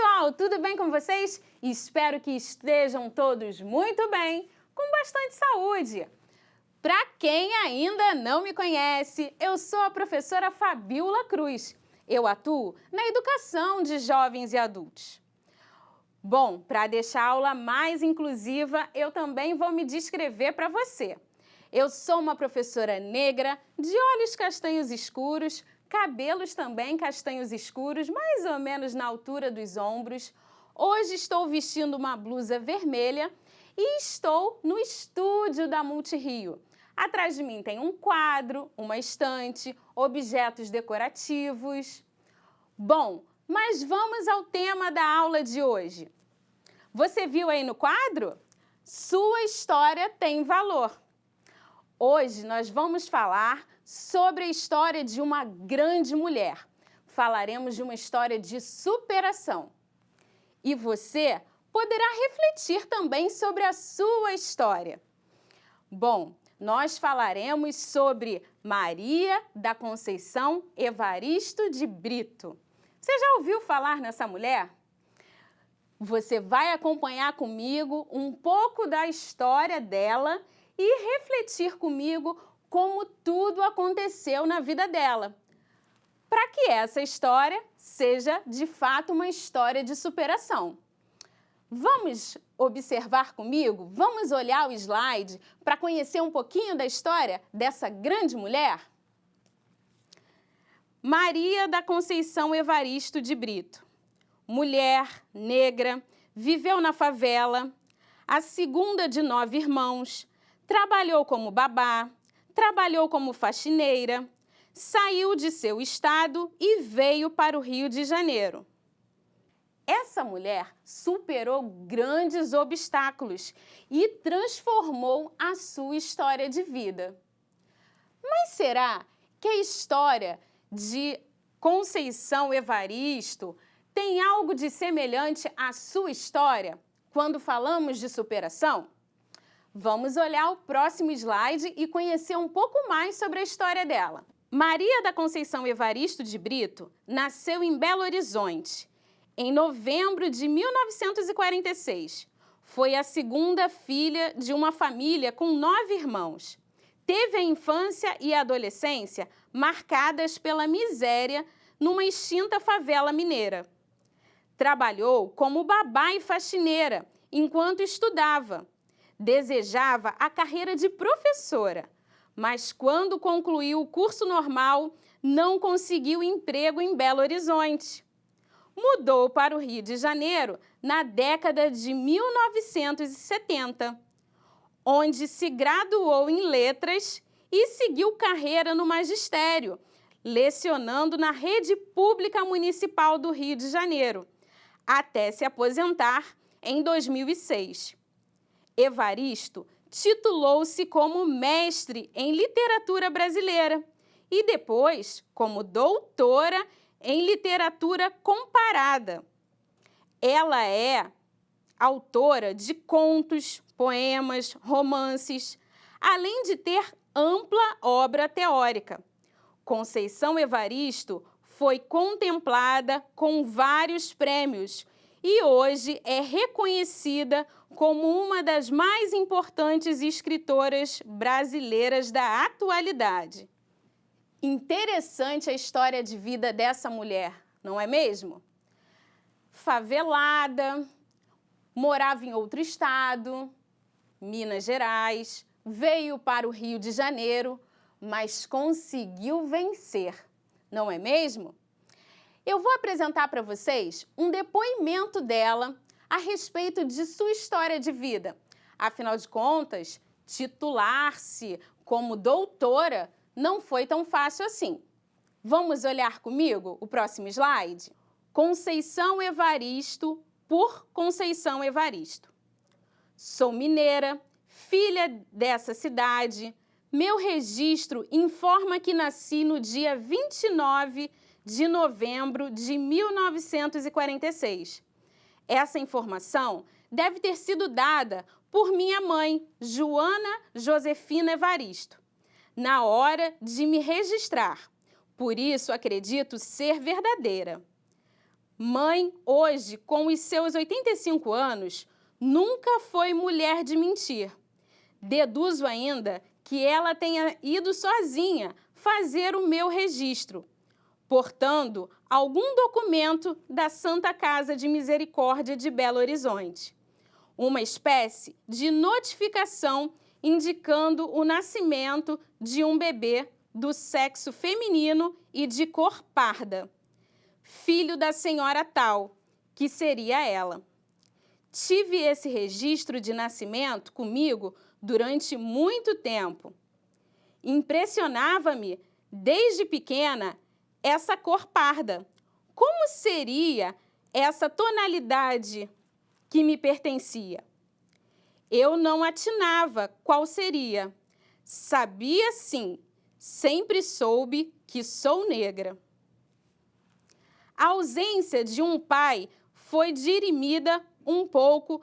pessoal, tudo bem com vocês? Espero que estejam todos muito bem, com bastante saúde. Para quem ainda não me conhece, eu sou a professora Fabiola Cruz. Eu atuo na educação de jovens e adultos. Bom, para deixar a aula mais inclusiva, eu também vou me descrever para você. Eu sou uma professora negra, de olhos castanhos escuros, cabelos também castanhos escuros, mais ou menos na altura dos ombros. Hoje estou vestindo uma blusa vermelha e estou no estúdio da Multirio. Atrás de mim tem um quadro, uma estante, objetos decorativos. Bom, mas vamos ao tema da aula de hoje. Você viu aí no quadro? Sua história tem valor. Hoje nós vamos falar sobre a história de uma grande mulher. Falaremos de uma história de superação. E você poderá refletir também sobre a sua história. Bom, nós falaremos sobre Maria da Conceição Evaristo de Brito. Você já ouviu falar nessa mulher? Você vai acompanhar comigo um pouco da história dela e refletir comigo como tudo aconteceu na vida dela, para que essa história seja de fato uma história de superação. Vamos observar comigo? Vamos olhar o slide para conhecer um pouquinho da história dessa grande mulher? Maria da Conceição Evaristo de Brito. Mulher, negra, viveu na favela, a segunda de 9 irmãos, trabalhou como babá, trabalhou como faxineira, saiu de seu estado e veio para o Rio de Janeiro. Essa mulher superou grandes obstáculos e transformou a sua história de vida. Mas será que a história de Conceição Evaristo tem algo de semelhante à sua história quando falamos de superação? Vamos olhar o próximo slide e conhecer um pouco mais sobre a história dela. Maria da Conceição Evaristo de Brito nasceu em Belo Horizonte, em novembro de 1946. Foi a segunda filha de uma família com 9 irmãos. Teve a infância e a adolescência marcadas pela miséria numa extinta favela mineira. Trabalhou como babá e faxineira enquanto estudava. Desejava a carreira de professora, mas quando concluiu o curso normal, não conseguiu emprego em Belo Horizonte. Mudou para o Rio de Janeiro na década de 1970, onde se graduou em letras e seguiu carreira no magistério, lecionando na rede pública municipal do Rio de Janeiro, até se aposentar em 2006. Evaristo titulou-se como mestre em literatura brasileira e depois como doutora em literatura comparada. Ela é autora de contos, poemas, romances, além de ter ampla obra teórica. Conceição Evaristo foi contemplada com vários prêmios e hoje é reconhecida como uma das mais importantes escritoras brasileiras da atualidade. Interessante a história de vida dessa mulher, não é mesmo? Favelada, morava em outro estado, Minas Gerais, veio para o Rio de Janeiro, mas conseguiu vencer, não é mesmo? Eu vou apresentar para vocês um depoimento dela a respeito de sua história de vida. Afinal de contas, titular-se como doutora não foi tão fácil assim. Vamos olhar comigo o próximo slide? Conceição Evaristo, por Conceição Evaristo. Sou mineira, filha dessa cidade. Meu registro informa que nasci no dia 29 de novembro de 1946. Essa informação deve ter sido dada por minha mãe, Joana Josefina Evaristo, na hora de me registrar. Por isso, acredito ser verdadeira. Mãe, hoje, com os seus 85 anos, nunca foi mulher de mentir. Deduzo ainda que ela tenha ido sozinha fazer o meu registro, portando algum documento da Santa Casa de Misericórdia de Belo Horizonte. Uma espécie de notificação indicando o nascimento de um bebê do sexo feminino e de cor parda, filho da senhora tal, que seria ela. Tive esse registro de nascimento comigo durante muito tempo. Impressionava-me, desde pequena, essa cor parda. Como seria essa tonalidade que me pertencia? Eu não atinava qual seria. Sabia sim, sempre soube que sou negra. A ausência de um pai foi dirimida um pouco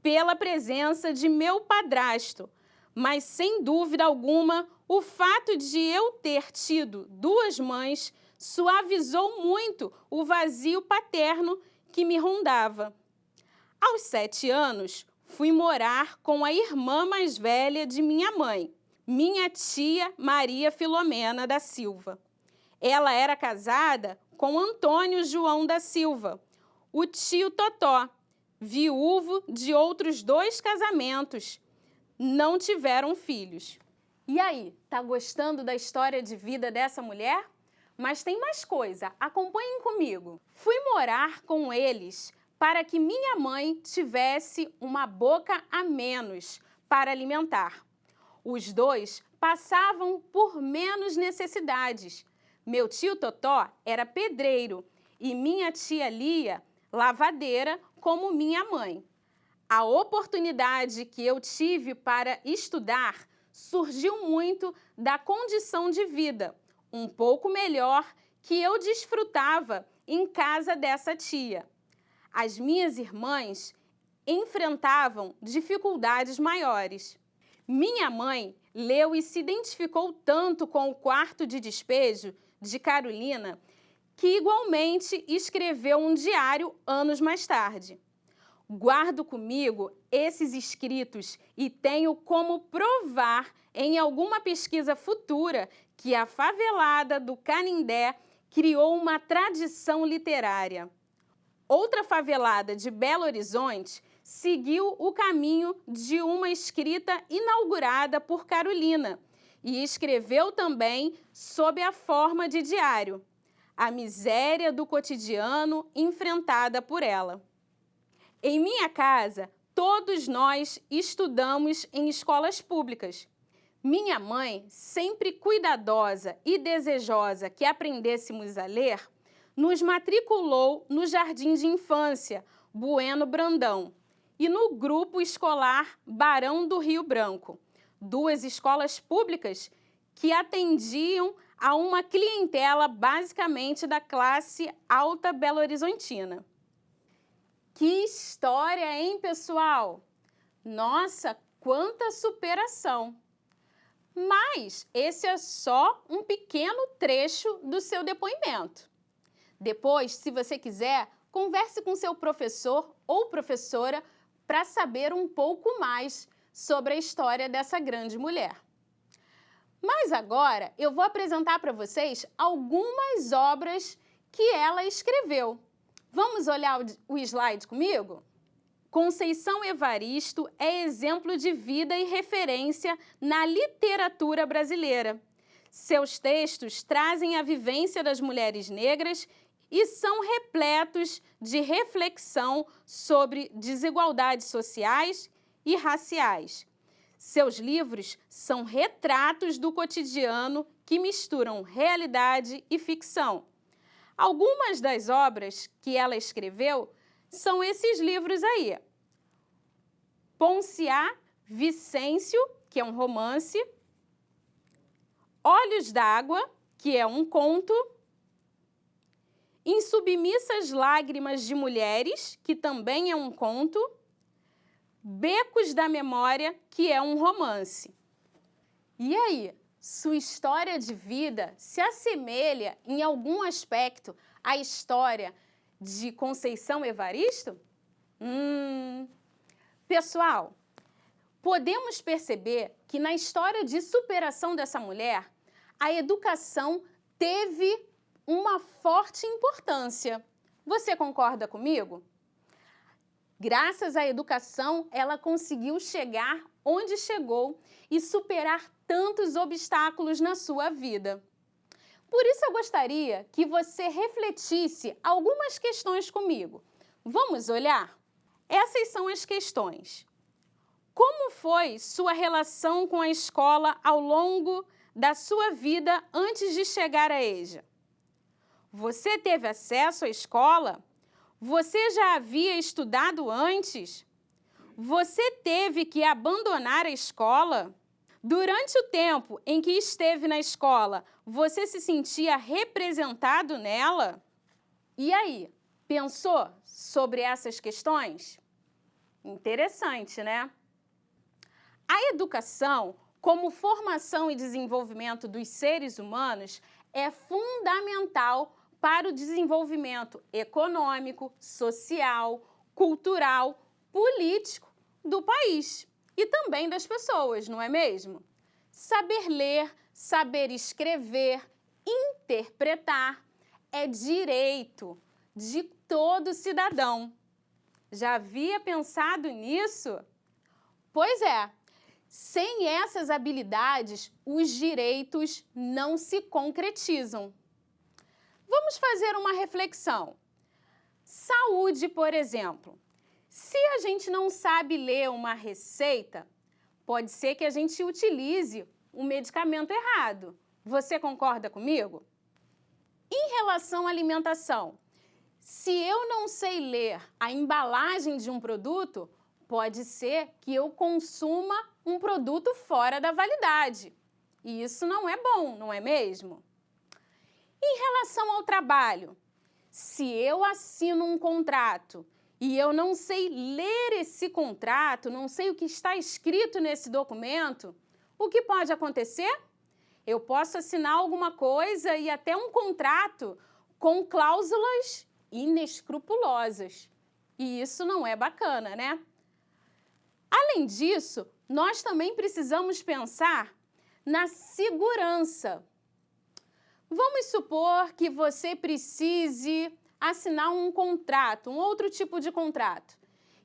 pela presença de meu padrasto, mas sem dúvida alguma o fato de eu ter tido duas mães suavizou muito o vazio paterno que me rondava. Aos 7 anos, fui morar com a irmã mais velha de minha mãe, minha tia Maria Filomena da Silva. Ela era casada com Antônio João da Silva, o tio Totó, viúvo de outros 2 casamentos. Não tiveram filhos. E aí, tá gostando da história de vida dessa mulher? Mas tem mais coisa, acompanhem comigo. Fui morar com eles para que minha mãe tivesse uma boca a menos para alimentar. Os 2 passavam por menos necessidades. Meu tio Totó era pedreiro e minha tia Lia, lavadeira, como minha mãe. A oportunidade que eu tive para estudar surgiu muito da condição de vida, um pouco melhor que eu desfrutava em casa dessa tia. As minhas irmãs enfrentavam dificuldades maiores. Minha mãe leu e se identificou tanto com o quarto de despejo de Carolina que igualmente escreveu um diário anos mais tarde. Guardo comigo esses escritos e tenho como provar em alguma pesquisa futura que a favelada do Canindé criou uma tradição literária. Outra favelada de Belo Horizonte seguiu o caminho de uma escrita inaugurada por Carolina e escreveu também sob a forma de diário, a miséria do cotidiano enfrentada por ela. Em minha casa, todos nós estudamos em escolas públicas. Minha mãe, sempre cuidadosa e desejosa que aprendêssemos a ler, nos matriculou no Jardim de Infância Bueno Brandão e no Grupo Escolar Barão do Rio Branco, 2 escolas públicas que atendiam a uma clientela basicamente da classe alta belo-horizontina. Que história, hein, pessoal? Nossa, quanta superação! Mas esse é só um pequeno trecho do seu depoimento. Depois, se você quiser, converse com seu professor ou professora para saber um pouco mais sobre a história dessa grande mulher. Mas agora eu vou apresentar para vocês algumas obras que ela escreveu. Vamos olhar o slide comigo? Conceição Evaristo é exemplo de vida e referência na literatura brasileira. Seus textos trazem a vivência das mulheres negras e são repletos de reflexão sobre desigualdades sociais e raciais. Seus livros são retratos do cotidiano que misturam realidade e ficção. Algumas das obras que ela escreveu são esses livros aí. Ponciá Vicêncio, que é um romance. Olhos d'Água, que é um conto. Em Submissas Lágrimas de Mulheres, que também é um conto. Becos da Memória, que é um romance. E aí, sua história de vida se assemelha em algum aspecto à história de Conceição Evaristo? Pessoal, podemos perceber que na história de superação dessa mulher, a educação teve uma forte importância. Você concorda comigo? Graças à educação, ela conseguiu chegar onde chegou e superar tantos obstáculos na sua vida. Por isso, eu gostaria que você refletisse algumas questões comigo. Vamos olhar? Essas são as questões. Como foi sua relação com a escola ao longo da sua vida antes de chegar à EJA? Você teve acesso à escola? Você já havia estudado antes? Você teve que abandonar a escola? Durante o tempo em que esteve na escola, você se sentia representado nela? E aí, pensou sobre essas questões? Interessante, né? A educação, como formação e desenvolvimento dos seres humanos, é fundamental para o desenvolvimento econômico, social, cultural, político do país e também das pessoas, não é mesmo? Saber ler, saber escrever, interpretar é direito de todo cidadão. Já havia pensado nisso? Pois é, sem essas habilidades, os direitos não se concretizam. Vamos fazer uma reflexão. Saúde, por exemplo. Se a gente não sabe ler uma receita, pode ser que a gente utilize um medicamento errado. Você concorda comigo? Em relação à alimentação, se eu não sei ler a embalagem de um produto, pode ser que eu consuma um produto fora da validade. E isso não é bom, não é mesmo? Em relação ao trabalho, se eu assino um contrato e eu não sei ler esse contrato, não sei o que está escrito nesse documento, o que pode acontecer? Eu posso assinar alguma coisa e até um contrato com cláusulas inescrupulosas. E isso não é bacana, né? Além disso, nós também precisamos pensar na segurança. Vamos supor que você precise assinar um contrato, um outro tipo de contrato.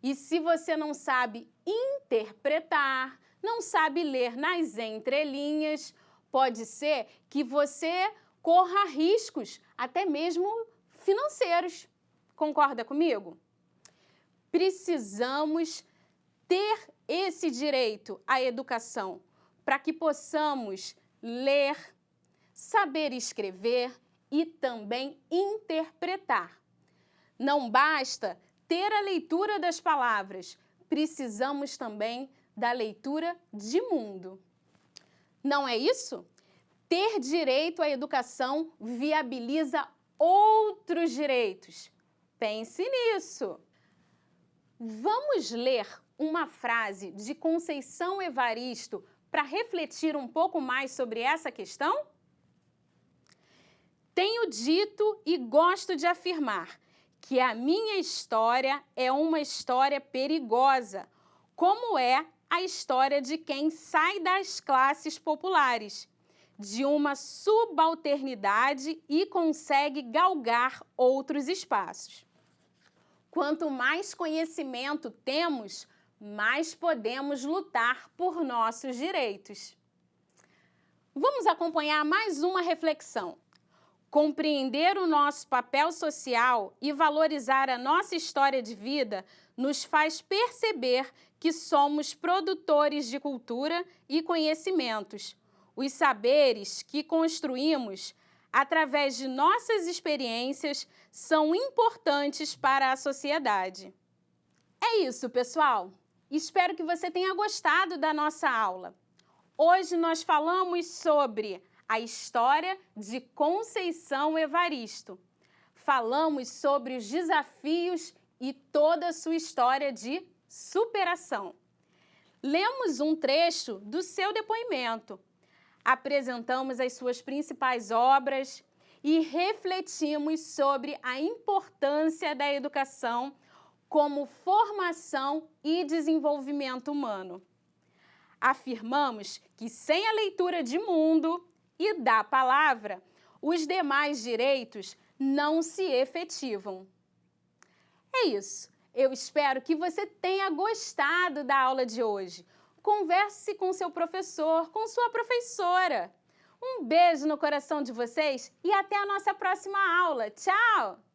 E se você não sabe interpretar, não sabe ler nas entrelinhas, pode ser que você corra riscos, até mesmo financeiros. Concorda comigo? Precisamos ter esse direito à educação para que possamos ler, saber escrever e também interpretar. Não basta ter a leitura das palavras, precisamos também da leitura de mundo. Não é isso? Ter direito à educação viabiliza outros direitos. Pense nisso. Vamos ler uma frase de Conceição Evaristo para refletir um pouco mais sobre essa questão? Tenho dito e gosto de afirmar que a minha história é uma história perigosa, como é a história de quem sai das classes populares, de uma subalternidade e consegue galgar outros espaços. Quanto mais conhecimento temos, mais podemos lutar por nossos direitos. Vamos acompanhar mais uma reflexão. Compreender o nosso papel social e valorizar a nossa história de vida nos faz perceber que somos produtores de cultura e conhecimentos. Os saberes que construímos através de nossas experiências são importantes para a sociedade. É isso, pessoal. Espero que você tenha gostado da nossa aula. Hoje nós falamos sobre a história de Conceição Evaristo. Falamos sobre os desafios e toda a sua história de superação. Lemos um trecho do seu depoimento. Apresentamos as suas principais obras e refletimos sobre a importância da educação como formação e desenvolvimento humano. Afirmamos que sem a leitura de mundo e da palavra, os demais direitos não se efetivam. É isso. Eu espero que você tenha gostado da aula de hoje. Converse com seu professor, com sua professora. Um beijo no coração de vocês e até a nossa próxima aula. Tchau!